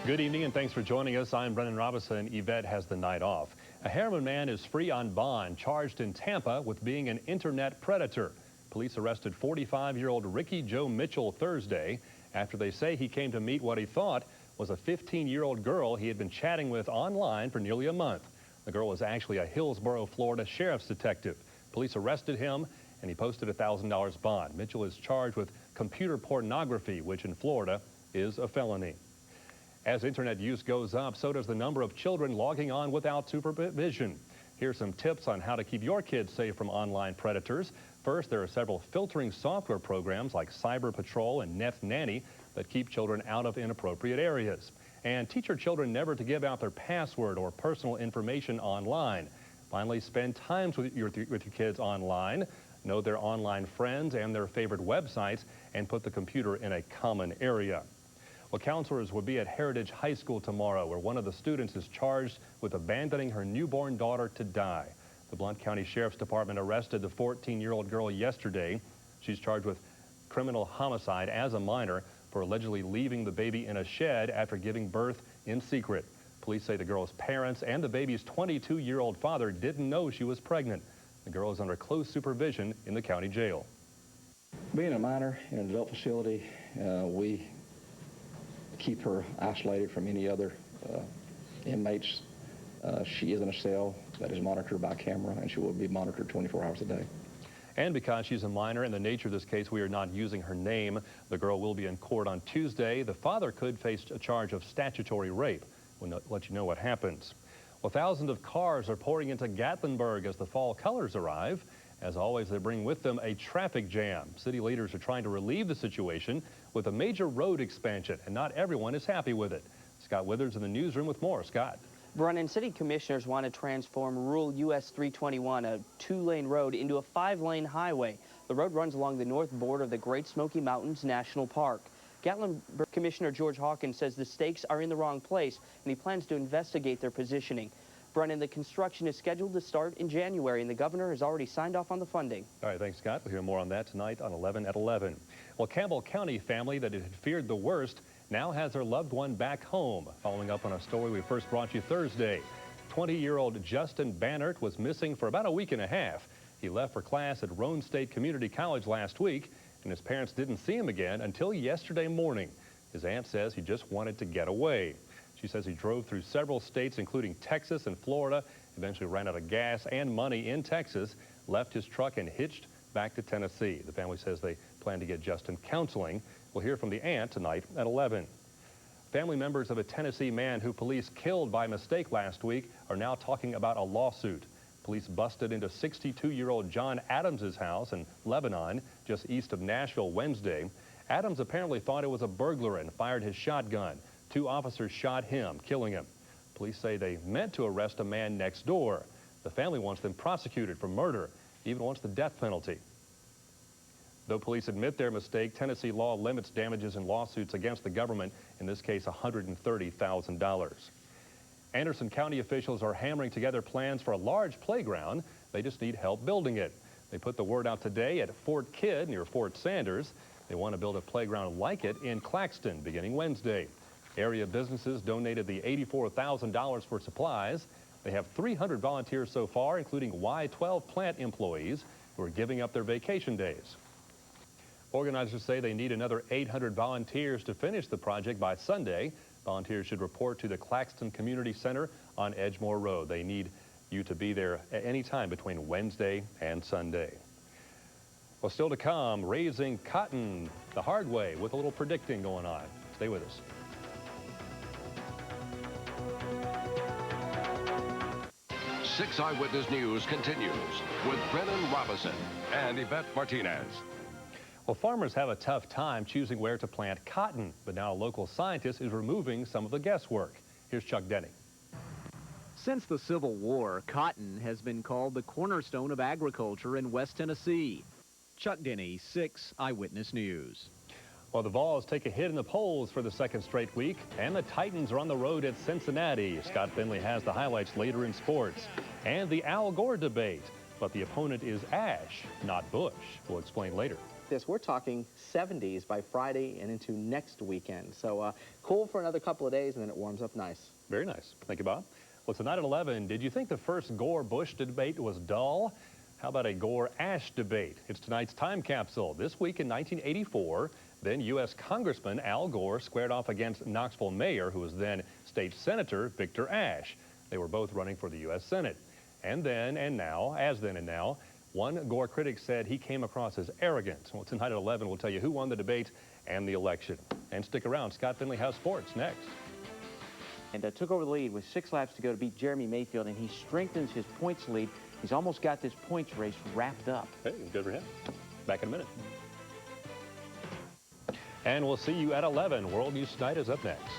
Good evening and thanks for joining us. I'm Brennan Robinson. Yvette has the night off. A Harriman man is free on bond, charged in Tampa with being an internet predator. Police arrested 45-year-old Ricky Joe Mitchell Thursday after they say he came to meet what he thought was a 15-year-old girl he had been chatting with online for nearly a month. The girl was actually a Hillsborough, Florida sheriff's detective. Police arrested him and he posted a $1,000 bond. Mitchell is charged with computer pornography, which in Florida is a felony. As internet use goes up, so does the number of children logging on without supervision. Here's some tips on how to keep your kids safe from online predators. First, there are several filtering software programs like Cyber Patrol and Net Nanny that keep children out of inappropriate areas. And teach your children never to give out their password or personal information online. Finally, spend time with your kids online. Know their online friends and their favorite websites, and put the computer in a common area. Well, counselors will be at Heritage High School tomorrow, where one of the students is charged with abandoning her newborn daughter to die. The Blount County Sheriff's Department arrested the 14-year-old girl yesterday. She's charged with criminal homicide as a minor for allegedly leaving the baby in a shed after giving birth in secret. Police say the girl's parents and the baby's 22-year-old father didn't know she was pregnant. The girl is under close supervision in the county jail. Being a minor in an adult facility, we keep her isolated from any other inmates. She is in a cell that is monitored by camera, and she will be monitored 24 hours a day. And because she's a minor and the nature of this case, we are not using her name. The girl will be in court on Tuesday. The father could face a charge of statutory rape. We'll let you know what happens. Well, thousands of cars are pouring into Gatlinburg as the fall colors arrive. As always, they bring with them a traffic jam. City leaders are trying to relieve the situation with a major road expansion, and not everyone is happy with it. Scott Withers in the newsroom with more. Scott. Brennan, city commissioners want to transform rural US 321, a 2-lane road, into a 5-lane highway. The road runs along the north border of the Great Smoky Mountains National Park. Gatlinburg Commissioner George Hawkins says the stakes are in the wrong place, and he plans to investigate their positioning. Brennan, the construction is scheduled to start in January, and the governor has already signed off on the funding. All right, thanks, Scott. We'll hear more on that tonight on 11 at 11. Well, Campbell County family that had feared the worst now has their loved one back home. Following up on a story we first brought you Thursday. 20-year-old Justin Bannert was missing for about a week and a half. He left for class at Roane State Community College last week, and his parents didn't see him again until yesterday morning. His aunt says he just wanted to get away. She says he drove through several states, including Texas and Florida, eventually ran out of gas and money in Texas, left his truck and hitched back to Tennessee. The family says they plan to get Justin counseling. We'll hear from the aunt tonight at 11. Family members of a Tennessee man who police killed by mistake last week are now talking about a lawsuit. Police busted into 62-year-old John Adams' house in Lebanon, just east of Nashville, Wednesday. Adams apparently thought it was a burglar and fired his shotgun. 2 officers shot him, killing him. Police say they meant to arrest a man next door. The family wants them prosecuted for murder, even wants the death penalty. Though police admit their mistake, Tennessee law limits damages in lawsuits against the government, in this case $130,000. Anderson County officials are hammering together plans for a large playground. They just need help building it. They put the word out today at Fort Kidd near Fort Sanders. They want to build a playground like it in Claxton beginning Wednesday. Area businesses donated the $84,000 for supplies. They have 300 volunteers so far, including Y12 plant employees who are giving up their vacation days. Organizers say they need another 800 volunteers to finish the project by Sunday. Volunteers should report to the Claxton Community Center on Edgemore Road. They need you to be there at any time between Wednesday and Sunday. Well, still to come, raising cotton the hard way with a little predicting going on. Stay with us. Six Eyewitness News continues with Brennan Robinson and Yvette Martinez. Well, farmers have a tough time choosing where to plant cotton, but now a local scientist is removing some of the guesswork. Here's Chuck Denny. Since the Civil War, cotton has been called the cornerstone of agriculture in West Tennessee. Chuck Denny, 6 Eyewitness News. Well, the Vols take a hit in the polls for the second straight week, and the Titans are on the road at Cincinnati. Scott Finley has the highlights later in sports. And the Al Gore debate, but the opponent is Ash, not Bush. We'll explain later. this, we're talking 70s by Friday and into next weekend. So cool for another couple of days, and then it warms up nice. Very nice. Thank you, Bob. Well, tonight at 11, did you think the first Gore-Bush debate was dull? How about a Gore-Ashe debate? It's tonight's time capsule. This week in 1984, then U.S. Congressman Al Gore squared off against Knoxville Mayor, who was then State Senator Victor Ashe. They were both running for the U.S. Senate. And then and now, as then and now, one Gore critic said he came across as arrogant. Well, tonight at 11, we'll tell you who won the debate and the election. And stick around. Scott Finley has sports next. And took over the lead with 6 laps to go to beat Jeremy Mayfield, and he strengthens his points lead. He's almost got this points race wrapped up. Hey, good for him. Back in a minute. And we'll see you at 11. World News Tonight is up next.